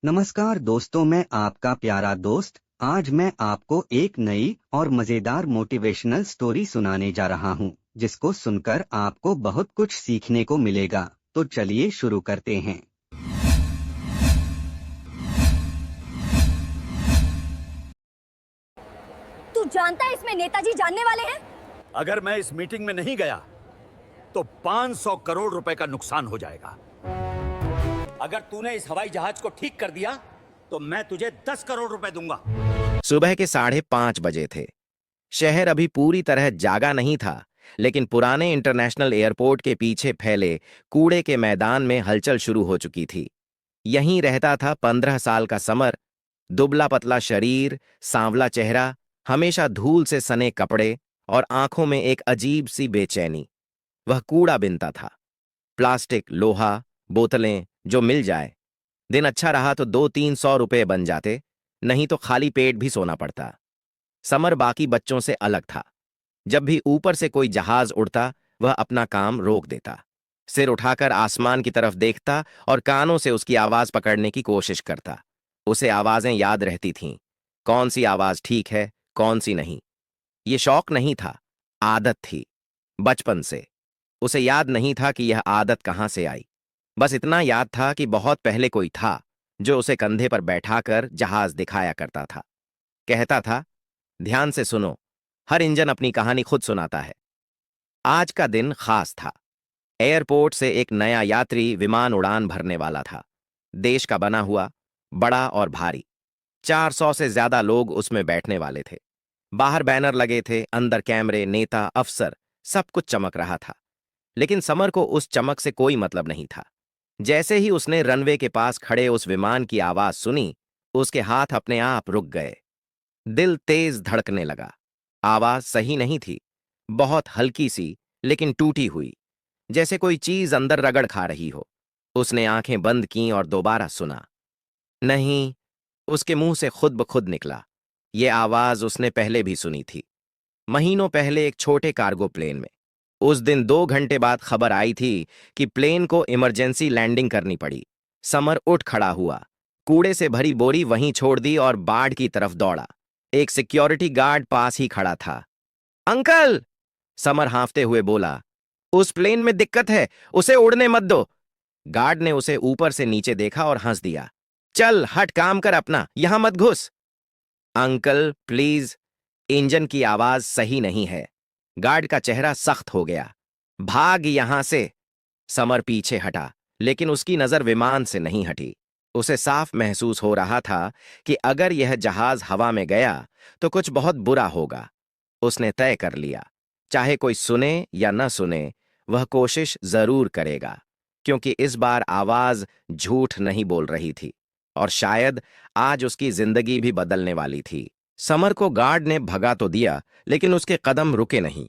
नमस्कार दोस्तों, मैं आपका प्यारा दोस्त। आज मैं आपको एक नई और मजेदार मोटिवेशनल स्टोरी सुनाने जा रहा हूं, जिसको सुनकर आपको बहुत कुछ सीखने को मिलेगा। तो चलिए शुरू करते हैं। तू जानता है इसमें नेताजी जानने वाले हैं। अगर मैं इस मीटिंग में नहीं गया तो 500 करोड़ रुपए का नुकसान हो जाएगा। अगर तूने इस हवाई जहाज को ठीक कर दिया तो मैं तुझे 10 करोड़ रुपए दूंगा। सुबह के 5:30 बजे थे। शहर अभी पूरी तरह जागा नहीं था, लेकिन पुराने इंटरनेशनल एयरपोर्ट के पीछे फैले कूड़े के मैदान में हलचल शुरू हो चुकी थी। यहीं रहता था 15 साल का समर। दुबला पतला शरीर, सांवला चेहरा, हमेशा धूल से सने कपड़े और आंखों में एक अजीब सी बेचैनी। वह कूड़ा बिनता था। प्लास्टिक, लोहा, बोतलें जो मिल जाए। दिन अच्छा रहा तो 200-300 रुपए बन जाते, नहीं तो खाली पेट भी सोना पड़ता। समर बाकी बच्चों से अलग था। जब भी ऊपर से कोई जहाज उड़ता, वह अपना काम रोक देता, सिर उठाकर आसमान की तरफ देखता और कानों से उसकी आवाज पकड़ने की कोशिश करता। उसे आवाजें याद रहती थीं, कौन सी आवाज ठीक है, कौन सी नहीं। ये शौक नहीं था, आदत थी। बचपन से उसे याद नहीं था कि यह आदत कहां से आई। बस इतना याद था कि बहुत पहले कोई था जो उसे कंधे पर बैठाकर जहाज दिखाया करता था। कहता था, ध्यान से सुनो, हर इंजन अपनी कहानी खुद सुनाता है। आज का दिन खास था। एयरपोर्ट से एक नया यात्री विमान उड़ान भरने वाला था। देश का बना हुआ, बड़ा और भारी। 400 से ज्यादा लोग उसमें बैठने वाले थे। बाहर बैनर लगे थे, अंदर कैमरे, नेता, अफसर, सब कुछ चमक रहा था। लेकिन समर को उस चमक से कोई मतलब नहीं था। जैसे ही उसने रनवे के पास खड़े उस विमान की आवाज सुनी, उसके हाथ अपने आप रुक गए। दिल तेज धड़कने लगा। आवाज सही नहीं थी, बहुत हल्की सी, लेकिन टूटी हुई, जैसे कोई चीज अंदर रगड़ खा रही हो। उसने आंखें बंद कीं और दोबारा सुना। नहीं, उसके मुंह से खुद ब खुद निकला। ये आवाज उसने पहले भी सुनी थी, महीनों पहले एक छोटे कार्गो प्लेन में। उस दिन 2 घंटे बाद खबर आई थी कि प्लेन को इमरजेंसी लैंडिंग करनी पड़ी। समर उठ खड़ा हुआ, कूड़े से भरी बोरी वहीं छोड़ दी और बाढ़ की तरफ दौड़ा। एक सिक्योरिटी गार्ड पास ही खड़ा था। अंकल! समर हांफते हुए बोला, उस प्लेन में दिक्कत है, उसे उड़ने मत दो। गार्ड ने उसे ऊपर से नीचे देखा और हंस दिया। चल हट, काम कर अपना, यहां मत घुस। अंकल प्लीज, इंजन की आवाज सही नहीं है। गार्ड का चेहरा सख्त हो गया। भाग यहां से। समर पीछे हटा, लेकिन उसकी नजर विमान से नहीं हटी। उसे साफ महसूस हो रहा था कि अगर यह जहाज हवा में गया तो कुछ बहुत बुरा होगा। उसने तय कर लिया, चाहे कोई सुने या न सुने, वह कोशिश जरूर करेगा, क्योंकि इस बार आवाज झूठ नहीं बोल रही थी और शायद आज उसकी जिंदगी भी बदलने वाली थी। समर को गार्ड ने भगा तो दिया, लेकिन उसके कदम रुके नहीं।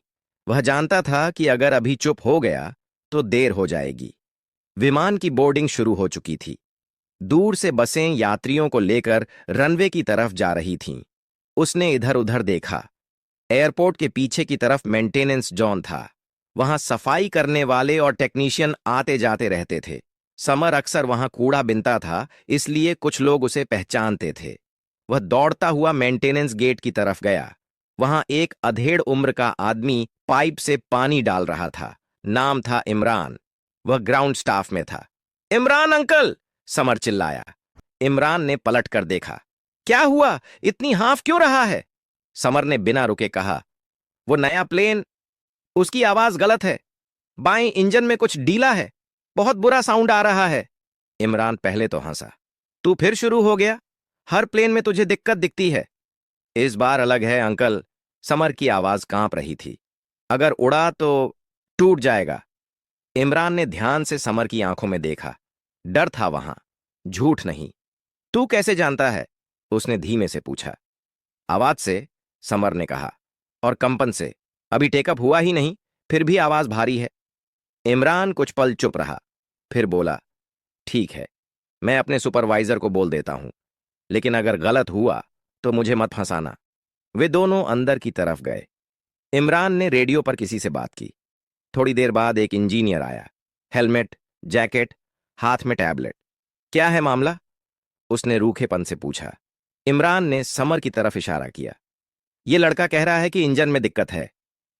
वह जानता था कि अगर अभी चुप हो गया तो देर हो जाएगी। विमान की बोर्डिंग शुरू हो चुकी थी। दूर से बसें यात्रियों को लेकर रनवे की तरफ जा रही थीं। उसने इधर उधर देखा। एयरपोर्ट के पीछे की तरफ मेंटेनेंस जोन था। वहां सफाई करने वाले और टेक्नीशियन आते जाते रहते थे। समर अक्सर वहां कूड़ा बिनता था, इसलिए कुछ लोग उसे पहचानते थे। वह दौड़ता हुआ मेंटेनेंस गेट की तरफ गया। वहां एक अधेड़ उम्र का आदमी पाइप से पानी डाल रहा था। नाम था इमरान। वह ग्राउंड स्टाफ में था। इमरान अंकल! समर चिल्लाया। इमरान ने पलट कर देखा। क्या हुआ, इतनी हाफ क्यों रहा है? समर ने बिना रुके कहा, वो नया प्लेन, उसकी आवाज गलत है। बाएं इंजन में कुछ ढीला है, बहुत बुरा साउंड आ रहा है। इमरान पहले तो हंसा। तू फिर शुरू हो गया? हर प्लेन में तुझे दिक्कत दिखती है। इस बार अलग है अंकल। समर की आवाज कांप रही थी। अगर उड़ा तो टूट जाएगा। इमरान ने ध्यान से समर की आंखों में देखा। डर था वहां, झूठ नहीं। तू कैसे जानता है? उसने धीमे से पूछा। आवाज से, समर ने कहा, और कंपन से। अभी टेकअप हुआ ही नहीं, फिर भी आवाज भारी है। इमरान कुछ पल चुप रहा, फिर बोला, ठीक है, मैं अपने सुपरवाइजर को बोल देता हूं, लेकिन अगर गलत हुआ तो मुझे मत फंसाना। वे दोनों अंदर की तरफ गए। इमरान ने रेडियो पर किसी से बात की। थोड़ी देर बाद एक इंजीनियर आया। हेलमेट, जैकेट, हाथ में टैबलेट। क्या है मामला? उसने रूखेपन से पूछा। इमरान ने समर की तरफ इशारा किया। ये लड़का कह रहा है कि इंजन में दिक्कत है।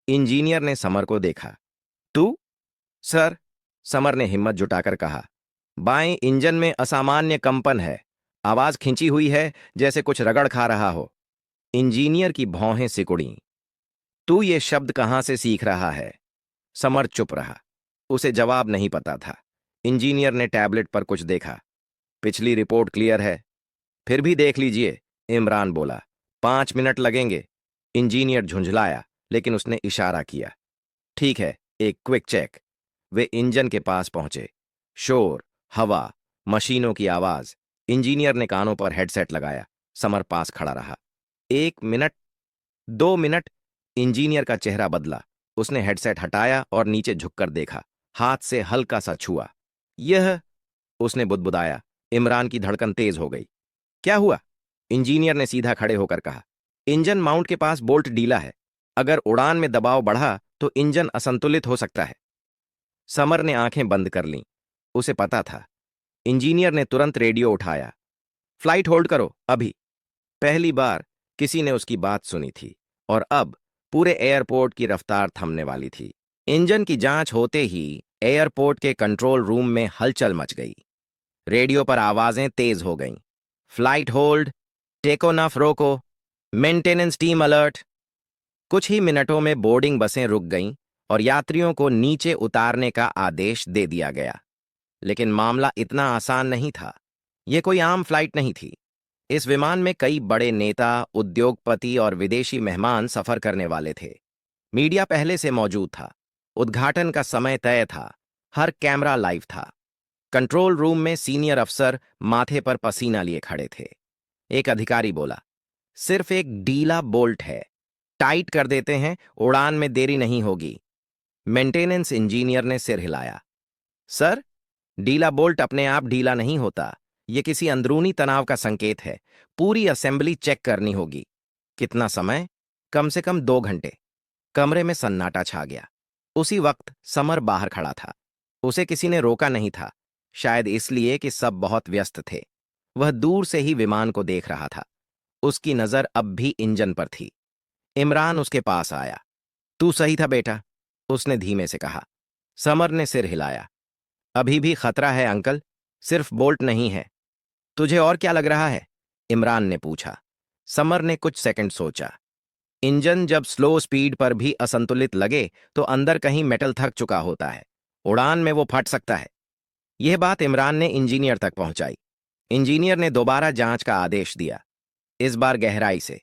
इंजीनियर ने समर को देखा। तू? सर, समर ने हिम्मत जुटाकर कहा। बाएं इंजन में असामान्य कंपन है। आवाज खिंची हुई है, जैसे कुछ रगड़ खा रहा हो। इंजीनियर की भौहें सिकुड़ीं। तू ये शब्द कहां से सीख रहा है? समर चुप रहा। उसे जवाब नहीं पता था। इंजीनियर ने टैबलेट पर कुछ देखा। पिछली रिपोर्ट क्लियर है। फिर भी देख लीजिए, इमरान बोला। 5 मिनट लगेंगे। इंजीनियर झुंझलाया, लेकिन उसने इशारा किया। ठीक है, एक क्विक चेक। वे इंजन के पास पहुंचे। शोर, हवा, मशीनों की आवाज। इंजीनियर ने कानों पर हेडसेट लगाया। समर पास खड़ा रहा। 1 मिनट, 2 मिनट। इंजीनियर का चेहरा बदला। उसने हेडसेट हटाया और नीचे झुककर देखा। हाथ से हल्का सा छुआ। यह, उसने बुदबुदाया। इमरान की धड़कन तेज हो गई। क्या हुआ? इंजीनियर ने सीधा खड़े होकर कहा। इंजन माउंट के पास बोल्ट ढीला है। अगर उड़ान में दबाव बढ़ा तो इंजन असंतुलित हो सकता है। समर ने आंखें बंद कर लीं। उसे पता था। इंजीनियर ने तुरंत रेडियो उठाया। फ्लाइट होल्ड करो, अभी। पहली बार किसी ने उसकी बात सुनी थी, और अब पूरे एयरपोर्ट की रफ्तार थमने वाली थी। इंजन की जांच होते ही एयरपोर्ट के कंट्रोल रूम में हलचल मच गई। रेडियो पर आवाजें तेज हो गईं। फ्लाइट होल्ड, टेको नफ रोको, मेंटेनेंस टीम अलर्ट। कुछ ही मिनटों में बोर्डिंग बसें रुक गईं और यात्रियों को नीचे उतारने का आदेश दे दिया गया। लेकिन मामला इतना आसान नहीं था। यह कोई आम फ्लाइट नहीं थी। इस विमान में कई बड़े नेता, उद्योगपति और विदेशी मेहमान सफर करने वाले थे। मीडिया पहले से मौजूद था। उद्घाटन का समय तय था। हर कैमरा लाइव था। कंट्रोल रूम में सीनियर अफसर माथे पर पसीना लिए खड़े थे। एक अधिकारी बोला, सिर्फ एक ढीला बोल्ट है, टाइट कर देते हैं, उड़ान में देरी नहीं होगी। मेंटेनेंस इंजीनियर ने सिर हिलाया। सर, ढीला बोल्ट अपने आप ढीला नहीं होता। यह किसी अंदरूनी तनाव का संकेत है। पूरी असेंबली चेक करनी होगी। कितना समय? कम से कम 2 घंटे। कमरे में सन्नाटा छा गया। उसी वक्त समर बाहर खड़ा था। उसे किसी ने रोका नहीं था, शायद इसलिए कि सब बहुत व्यस्त थे। वह दूर से ही विमान को देख रहा था। उसकी नजर अब भी इंजन पर थी। इमरान उसके पास आया। तू सही था बेटा, उसने धीमे से कहा। समर ने सिर हिलाया। अभी भी खतरा है अंकल, सिर्फ बोल्ट नहीं है। तुझे और क्या लग रहा है? इमरान ने पूछा। समर ने कुछ सेकंड सोचा। इंजन जब स्लो स्पीड पर भी असंतुलित लगे तो अंदर कहीं मेटल थक चुका होता है। उड़ान में वो फट सकता है। यह बात इमरान ने इंजीनियर तक पहुंचाई। इंजीनियर ने दोबारा जांच का आदेश दिया, इस बार गहराई से।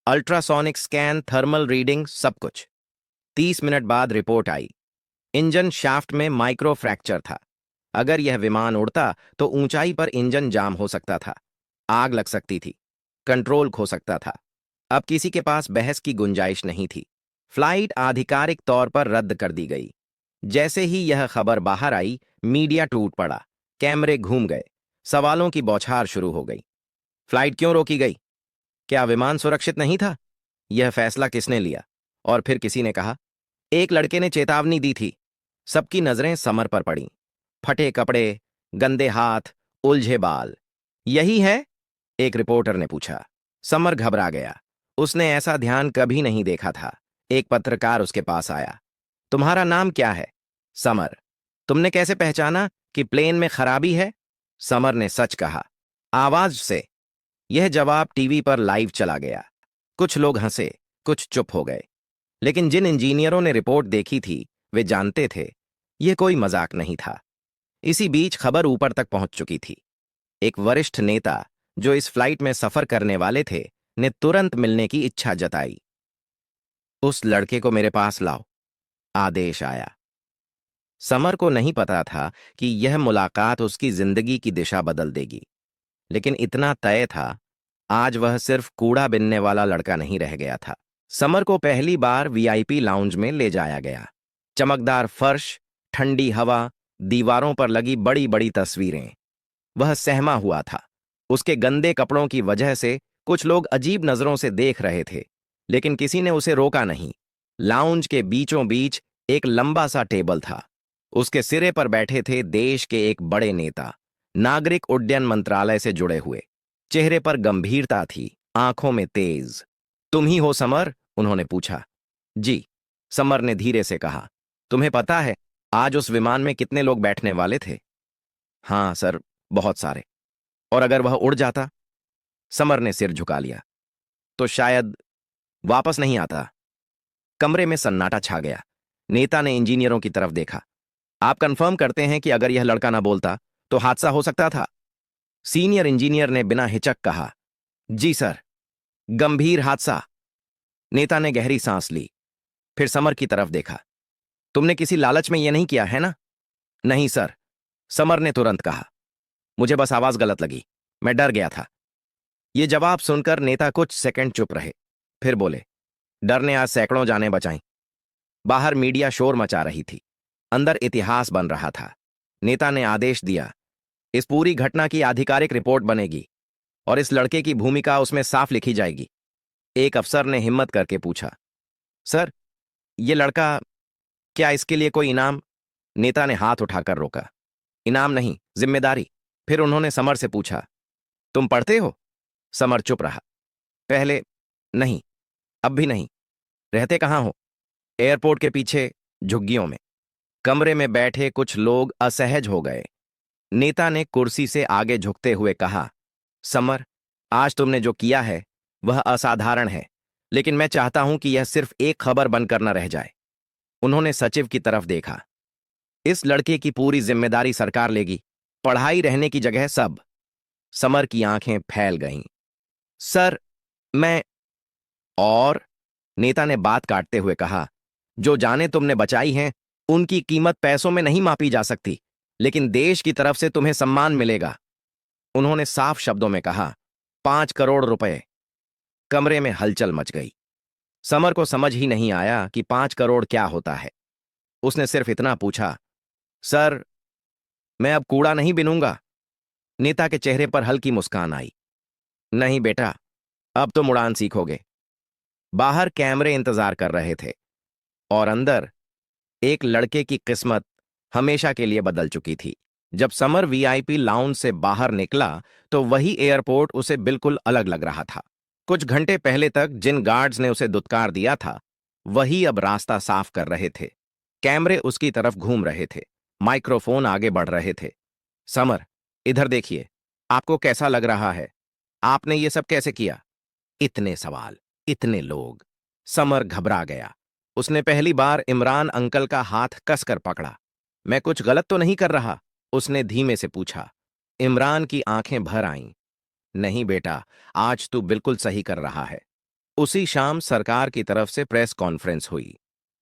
अल्ट्रासोनिक स्कैन, थर्मल रीडिंग, सब कुछ। 30 मिनट बाद रिपोर्ट आई। इंजन शाफ्ट में माइक्रो फ्रैक्चर था। अगर यह विमान उड़ता तो ऊंचाई पर इंजन जाम हो सकता था। आग लग सकती थी। कंट्रोल खो सकता था। अब किसी के पास बहस की गुंजाइश नहीं थी। फ्लाइट आधिकारिक तौर पर रद्द कर दी गई। जैसे ही यह खबर बाहर आई, मीडिया टूट पड़ा। कैमरे घूम गए। सवालों की बौछार शुरू हो गई। फ्लाइट क्यों रोकी गई? क्या विमान सुरक्षित नहीं था? यह फैसला किसने लिया? और फिर किसी ने कहा, एक लड़के ने चेतावनी दी थी। सबकी नजरें समर पर पड़ीं। फटे कपड़े, गंदे हाथ, उलझे बाल। यही है? एक रिपोर्टर ने पूछा। समर घबरा गया। उसने ऐसा ध्यान कभी नहीं देखा था। एक पत्रकार उसके पास आया। तुम्हारा नाम क्या है? समर। तुमने कैसे पहचाना कि प्लेन में खराबी है? समर ने सच कहा, आवाज से। यह जवाब टीवी पर लाइव चला गया। कुछ लोग हंसे, कुछ चुप हो गए। लेकिन जिन इंजीनियरों ने रिपोर्ट देखी थी, वे जानते थे यह कोई मजाक नहीं था। इसी बीच खबर ऊपर तक पहुंच चुकी थी। एक वरिष्ठ नेता जो इस फ्लाइट में सफर करने वाले थे ने तुरंत मिलने की इच्छा जताई। उस लड़के को मेरे पास लाओ, आदेश आया। समर को नहीं पता था कि यह मुलाकात उसकी जिंदगी की दिशा बदल देगी, लेकिन इतना तय था, आज वह सिर्फ कूड़ा बिनने वाला लड़का नहीं रह गया था। समर को पहली बार वीआईपी लाउंज में ले जाया गया। चमकदार फर्श, ठंडी हवा, दीवारों पर लगी बड़ी बड़ी तस्वीरें। वह सहमा हुआ था। उसके गंदे कपड़ों की वजह से कुछ लोग अजीब नजरों से देख रहे थे, लेकिन किसी ने उसे रोका नहीं। लाउंज के बीचों बीच एक लंबा सा टेबल था। उसके सिरे पर बैठे थे देश के एक बड़े नेता, नागरिक उड्डयन मंत्रालय से जुड़े हुए। चेहरे पर गंभीरता थी, आंखों में तेज। तुम ही हो समर? उन्होंने पूछा। जी, समर ने धीरे से कहा। तुम्हें पता है आज उस विमान में कितने लोग बैठने वाले थे? हाँ सर, बहुत सारे। और अगर वह उड़ जाता? समर ने सिर झुका लिया। तो शायद वापस नहीं आता। कमरे में सन्नाटा छा गया। नेता ने इंजीनियरों की तरफ देखा। आप कंफर्म करते हैं कि अगर यह लड़का ना बोलता तो हादसा हो सकता था? सीनियर इंजीनियर ने बिना हिचक कहा। जी सर, गंभीर हादसा। नेता ने गहरी सांस ली, फिर समर की तरफ देखा। तुमने किसी लालच में यह नहीं किया है ना? नहीं सर, समर ने तुरंत कहा। मुझे बस आवाज गलत लगी, मैं डर गया था। ये जवाब सुनकर नेता कुछ सेकंड चुप रहे, फिर बोले, डर ने आज सैकड़ों जानें बचाईं। बाहर मीडिया शोर मचा रही थी, अंदर इतिहास बन रहा था। नेता ने आदेश दिया, इस पूरी घटना की आधिकारिक रिपोर्ट बनेगी और इस लड़के की भूमिका उसमें साफ लिखी जाएगी। एक अफसर ने हिम्मत करके पूछा, सर, ये लड़का, क्या इसके लिए कोई इनाम? नेता ने हाथ उठाकर रोका। इनाम नहीं, जिम्मेदारी। फिर उन्होंने समर से पूछा, तुम पढ़ते हो? समर चुप रहा। पहले नहीं, अब भी नहीं। रहते कहाँ हो? एयरपोर्ट के पीछे, झुग्गियों में। कमरे में बैठे कुछ लोग असहज हो गए। नेता ने कुर्सी से आगे झुकते हुए कहा, समर, आज तुमने जो किया है वह असाधारण है, लेकिन मैं चाहता हूं कि यह सिर्फ एक खबर बनकर न रह जाए। उन्होंने सचिव की तरफ देखा। इस लड़के की पूरी जिम्मेदारी सरकार लेगी, पढ़ाई रहने की जगह सब। समर की आंखें फैल गईं। सर, मैं और नेता ने बात काटते हुए कहा, जो जानें तुमने बचाई हैं उनकी कीमत पैसों में नहीं मापी जा सकती, लेकिन देश की तरफ से तुम्हें सम्मान मिलेगा। उन्होंने साफ शब्दों में कहा, 5 करोड़ रुपए। कमरे में हलचल मच गई। समर को समझ ही नहीं आया कि 5 करोड़ क्या होता है। उसने सिर्फ इतना पूछा, सर, मैं अब कूड़ा नहीं बिनूंगा? नेता के चेहरे पर हल्की मुस्कान आई। नहीं बेटा, अब तुम उड़ान सीखोगे। बाहर कैमरे इंतजार कर रहे थे और अंदर एक लड़के की किस्मत हमेशा के लिए बदल चुकी थी। जब समर वीआईपी लाउंज से बाहर निकला तो वही एयरपोर्ट उसे बिल्कुल अलग लग रहा था। कुछ घंटे पहले तक जिन गार्ड्स ने उसे दुत्कार दिया था वही अब रास्ता साफ कर रहे थे। कैमरे उसकी तरफ घूम रहे थे, माइक्रोफोन आगे बढ़ रहे थे। समर, इधर देखिए, आपको कैसा लग रहा है? आपने ये सब कैसे किया? इतने सवाल, इतने लोग। समर घबरा गया। उसने पहली बार इमरान अंकल का हाथ कसकर पकड़ा। मैं कुछ गलत तो नहीं कर रहा? उसने धीमे से पूछा। इमरान की आंखें भर आईं। नहीं बेटा, आज तू बिल्कुल सही कर रहा है। उसी शाम सरकार की तरफ से प्रेस कॉन्फ्रेंस हुई।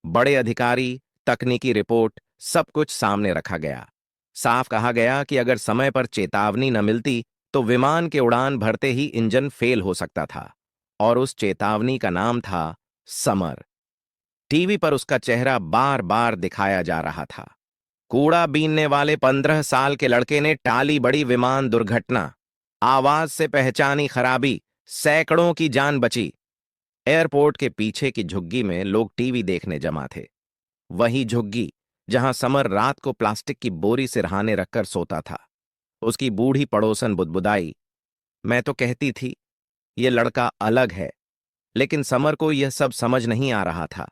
बड़े अधिकारी, तकनीकी रिपोर्ट, सब कुछ सामने रखा गया। साफ कहा गया कि अगर समय पर चेतावनी न मिलती तो विमान के उड़ान भरते ही इंजन फेल हो सकता था, और उस चेतावनी का नाम था समर। टीवी पर उसका चेहरा बार बार दिखाया जा रहा था। कूड़ा बीनने वाले 15 साल के लड़के ने टाली बड़ी विमान दुर्घटना, आवाज से पहचानी खराबी, सैकड़ों की जान बची। एयरपोर्ट के पीछे की झुग्गी में लोग टीवी देखने जमा थे। वही झुग्गी जहां समर रात को प्लास्टिक की बोरी सिरहाने रखकर सोता था। उसकी बूढ़ी पड़ोसन बुदबुदाई, मैं तो कहती थी ये लड़का अलग है। लेकिन समर को यह सब समझ नहीं आ रहा था।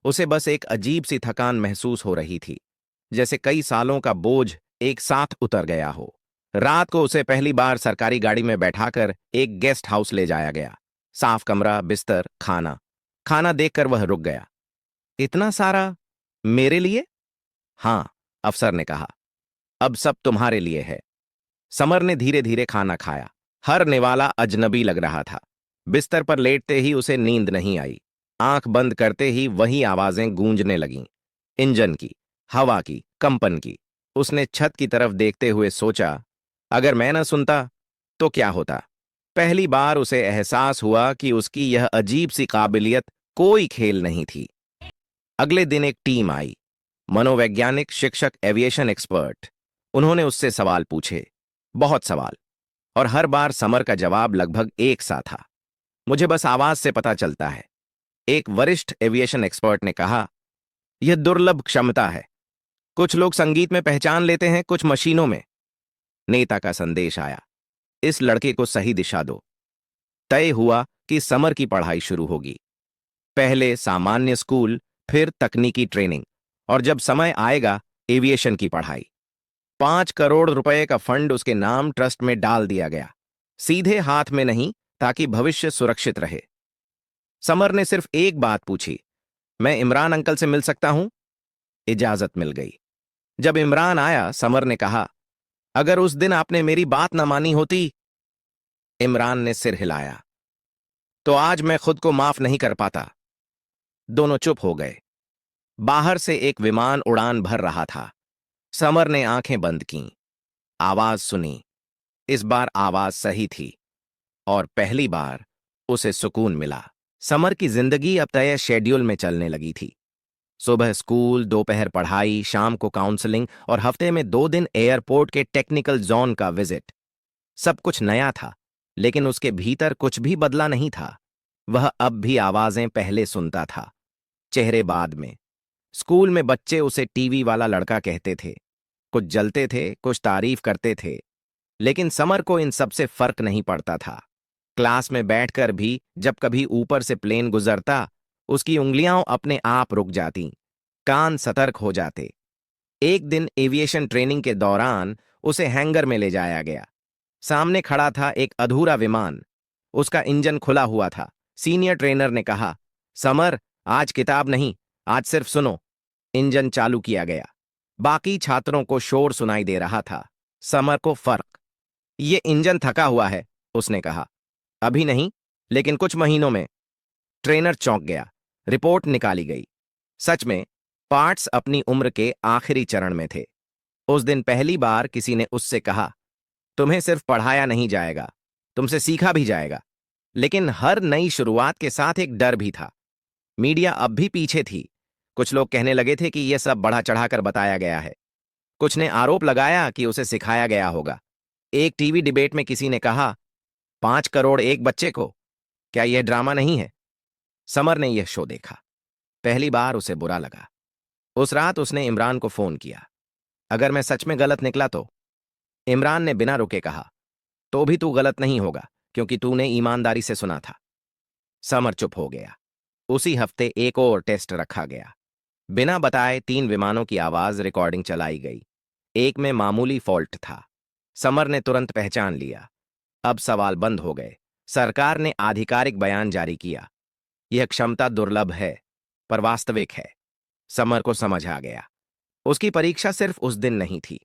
उसे बस एक अजीब सी थकान महसूस हो रही थी, जैसे कई सालों का बोझ एक साथ उतर गया हो। रात को उसे पहली बार सरकारी गाड़ी में बैठाकर एक गेस्ट हाउस ले जाया गया। साफ कमरा, बिस्तर, खाना। खाना देखकर वह रुक गया। इतना सारा मेरे लिए? हां, अफसर ने कहा, अब सब तुम्हारे लिए है। समर ने धीरे धीरे खाना खाया। हर निवाला अजनबी लग रहा था। बिस्तर पर लेटते ही उसे नींद नहीं आई। आंख बंद करते ही वही आवाजें गूंजने लगीं, इंजन की, हवा की, कंपन की। उसने छत की तरफ देखते हुए सोचा, अगर मैं न सुनता तो क्या होता? पहली बार उसे एहसास हुआ कि उसकी यह अजीब सी काबिलियत कोई खेल नहीं थी। अगले दिन एक टीम आई, मनोवैज्ञानिक, शिक्षक, एविएशन एक्सपर्ट। उन्होंने उससे सवाल पूछे, बहुत सवाल, और हर बार समर का जवाब लगभग एक सा था, मुझे बस आवाज से पता चलता है। एक वरिष्ठ एविएशन एक्सपर्ट ने कहा, यह दुर्लभ क्षमता है। कुछ लोग संगीत में पहचान लेते हैं, कुछ मशीनों में। नेता का संदेश आया, इस लड़के को सही दिशा दो। तय हुआ कि समर की पढ़ाई शुरू होगी। पहले सामान्य स्कूल, फिर तकनीकी ट्रेनिंग, और जब समय आएगा एविएशन की पढ़ाई। 5 करोड़ रुपए का फंड उसके नाम ट्रस्ट में डाल दिया गया, सीधे हाथ में नहीं, ताकि भविष्य सुरक्षित रहे। समर ने सिर्फ एक बात पूछी, मैं इमरान अंकल से मिल सकता हूं? इजाजत मिल गई। जब इमरान आया, समर ने कहा, अगर उस दिन आपने मेरी बात न मानी होती। इमरान ने सिर हिलाया, तो आज मैं खुद को माफ नहीं कर पाता। दोनों चुप हो गए। बाहर से एक विमान उड़ान भर रहा था। समर ने आंखें बंद कीं। आवाज सुनी। इस बार आवाज सही थी, और पहली बार उसे सुकून मिला। समर की जिंदगी अब तय शेड्यूल में चलने लगी थी। सुबह स्कूल, दोपहर पढ़ाई, शाम को काउंसलिंग, और हफ्ते में 2 दिन एयरपोर्ट के टेक्निकल जोन का विजिट। सब कुछ नया था, लेकिन उसके भीतर कुछ भी बदला नहीं था। वह अब भी आवाजें पहले सुनता था, चेहरे बाद में। स्कूल में बच्चे उसे टीवी वाला लड़का कहते थे, कुछ जलते थे, कुछ तारीफ करते थे, लेकिन समर को इन सबसे फर्क नहीं पड़ता था। क्लास में बैठकर भी जब कभी ऊपर से प्लेन गुजरता, उसकी उंगलियां अपने आप रुक जातीं, कान सतर्क हो जाते। एक दिन एविएशन ट्रेनिंग के दौरान उसे हैंगर में ले जाया गया। सामने खड़ा था एक अधूरा विमान, उसका इंजन खुला हुआ था। सीनियर ट्रेनर ने कहा, समर, आज किताब नहीं, आज सिर्फ सुनो। इंजन चालू किया गया। बाकी छात्रों को शोर सुनाई दे रहा था, समर को फर्क। ये इंजन थका हुआ है, उसने कहा। अभी नहीं, लेकिन कुछ महीनों में। ट्रेनर चौंक गया। रिपोर्ट निकाली गई। सच में पार्ट्स अपनी उम्र के आखिरी चरण में थे। उस दिन पहली बार किसी ने उससे कहा, तुम्हें सिर्फ पढ़ाया नहीं जाएगा, तुमसे सीखा भी जाएगा। लेकिन हर नई शुरुआत के साथ एक डर भी था। मीडिया अब भी पीछे थी। कुछ लोग कहने लगे थे कि यह सब बढ़ा चढ़ाकर बताया गया है। कुछ ने आरोप लगाया कि उसे सिखाया गया होगा। एक टीवी डिबेट में किसी ने कहा, 5 करोड़ एक बच्चे को, क्या यह ड्रामा नहीं है? समर ने यह शो देखा। पहली बार उसे बुरा लगा। उस रात उसने इमरान को फोन किया। अगर मैं सच में गलत निकला तो? इमरान ने बिना रुके कहा, तो भी तू गलत नहीं होगा, क्योंकि तूने ईमानदारी से सुना था। समर चुप हो गया। उसी हफ्ते एक और टेस्ट रखा गया। बिना बताए 3 विमानों की आवाज रिकॉर्डिंग चलाई गई। एक में मामूली फॉल्ट था। समर ने तुरंत पहचान लिया। अब सवाल बंद हो गए। सरकार ने आधिकारिक बयान जारी किया, यह क्षमता दुर्लभ है, पर वास्तविक है। समर को समझ आ गया। उसकी परीक्षा सिर्फ उस दिन नहीं थी,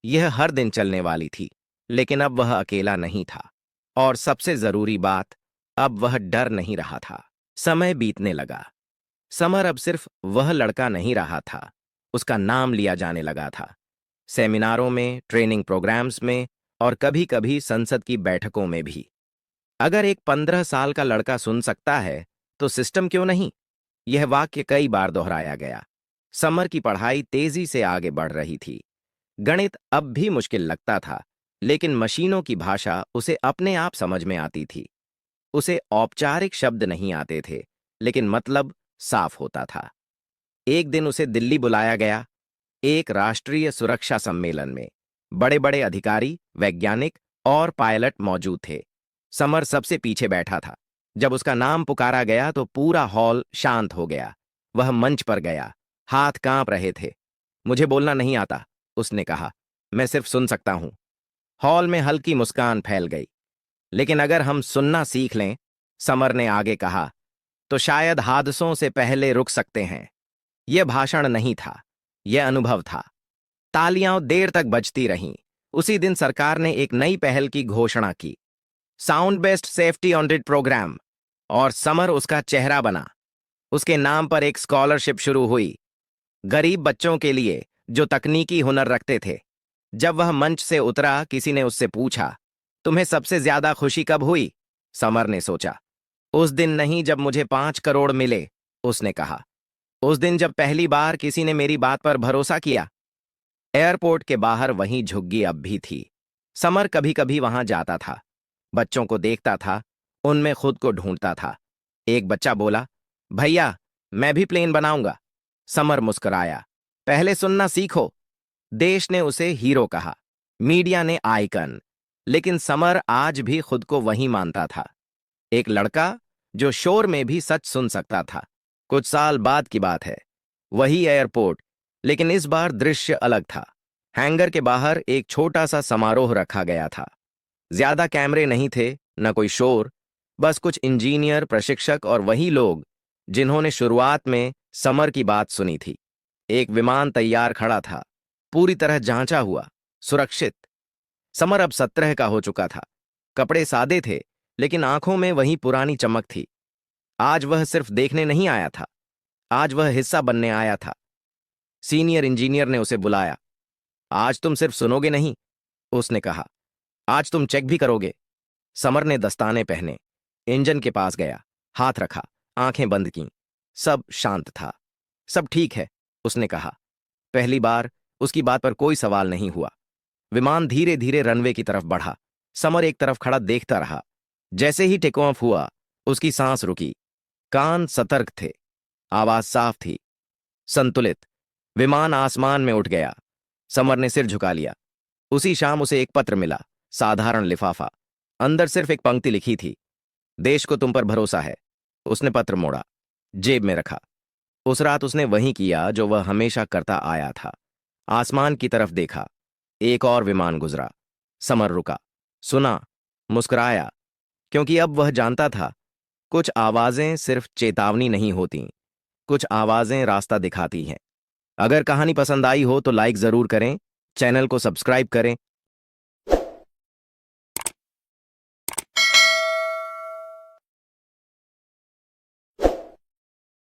यह हर दिन चलने वाली थी। लेकिन अब वह अकेला नहीं था, और सबसे जरूरी बात, अब वह डर नहीं रहा था। समय बीतने लगा। समर अब सिर्फ वह लड़का नहीं रहा था, उसका नाम लिया जाने लगा था। सेमिनारों में, ट्रेनिंग प्रोग्राम्स में, और कभी कभी संसद की बैठकों में भी। अगर एक 15 साल का लड़का सुन सकता है, तो सिस्टम क्यों नहीं? यह वाक्य कई बार दोहराया गया। समर की पढ़ाई तेजी से आगे बढ़ रही थी। गणित अब भी मुश्किल लगता था, लेकिन मशीनों की भाषा उसे अपने आप समझ में आती थी। उसे औपचारिक शब्द नहीं आते थे, लेकिन मतलब साफ होता था। एक दिन उसे दिल्ली बुलाया गया, एक राष्ट्रीय सुरक्षा सम्मेलन में। बड़े बड़े अधिकारी, वैज्ञानिक और पायलट मौजूद थे। समर सबसे पीछे बैठा था। जब उसका नाम पुकारा गया तो पूरा हॉल शांत हो गया। वह मंच पर गया, हाथ कांप रहे थे। मुझे बोलना नहीं आता, उसने कहा, मैं सिर्फ सुन सकता हूं। हॉल में हल्की मुस्कान फैल गई। लेकिन अगर हम सुनना सीख लें, समर ने आगे कहा, तो शायद हादसों से पहले रुक सकते हैं। यह भाषण नहीं था, यह अनुभव था। तालियां देर तक बजती रहीं। उसी दिन सरकार ने एक नई पहल की घोषणा की, sound based safety audit program, और समर उसका चेहरा बना। उसके नाम पर एक स्कॉलरशिप शुरू हुई, गरीब बच्चों के लिए जो तकनीकी हुनर रखते थे। जब वह मंच से उतरा, किसी ने उससे पूछा, तुम्हें सबसे ज्यादा खुशी कब हुई? समर ने सोचा, उस दिन नहीं जब मुझे 5 करोड़ मिले, उसने कहा। उस दिन जब पहली बार किसी ने मेरी बात पर भरोसा किया। एयरपोर्ट के बाहर वहीं झुग्गी अब भी थी। समर कभी कभी वहां जाता था, बच्चों को देखता था, उनमें खुद को ढूंढता था। एक बच्चा बोला, भैया, मैं भी प्लेन बनाऊंगा। समर मुस्कुराया, पहले सुनना सीखो। देश ने उसे हीरो कहा, मीडिया ने आइकन, लेकिन समर आज भी खुद को वही मानता था, एक लड़का जो शोर में भी सच सुन सकता था। कुछ साल बाद की बात है, वही एयरपोर्ट, लेकिन इस बार दृश्य अलग था। हैंगर के बाहर एक छोटा सा समारोह रखा गया था। ज्यादा कैमरे नहीं थे, न कोई शोर, बस कुछ इंजीनियर, प्रशिक्षक और वही लोग जिन्होंने शुरुआत में समर की बात सुनी थी। एक विमान तैयार खड़ा था, पूरी तरह जांचा हुआ, सुरक्षित। समर अब 17 का हो चुका था। कपड़े सादे थे, लेकिन आंखों में वही पुरानी चमक थी। आज वह सिर्फ देखने नहीं आया था, आज वह हिस्सा बनने आया था। सीनियर इंजीनियर ने उसे बुलाया। आज तुम सिर्फ सुनोगे नहीं, उसने कहा, आज तुम चेक भी करोगे। समर ने दस्ताने पहने, इंजन के पास गया, हाथ रखा, आंखें बंद कीं। सब शांत था। सब ठीक है, उसने कहा। पहली बार उसकी बात पर कोई सवाल नहीं हुआ। विमान धीरे धीरे रनवे की तरफ बढ़ा। समर एक तरफ खड़ा देखता रहा। जैसे ही टेक ऑफ हुआ, उसकी सांस रुकी। कान सतर्क थे, आवाज साफ थी, संतुलित। विमान आसमान में उठ गया। समर ने सिर झुका लिया। उसी शाम उसे एक पत्र मिला, साधारण लिफाफा। अंदर सिर्फ एक पंक्ति लिखी थी, देश को तुम पर भरोसा है। उसने पत्र मोड़ा, जेब में रखा। उस रात उसने वही किया जो वह हमेशा करता आया था। आसमान की तरफ देखा। एक और विमान गुजरा। समर रुका, सुना, मुस्कुराया, क्योंकि अब वह जानता था, कुछ आवाजें सिर्फ चेतावनी नहीं होती, कुछ आवाजें रास्ता दिखाती हैं। अगर कहानी पसंद आई हो तो लाइक जरूर करें, चैनल को सब्सक्राइब करें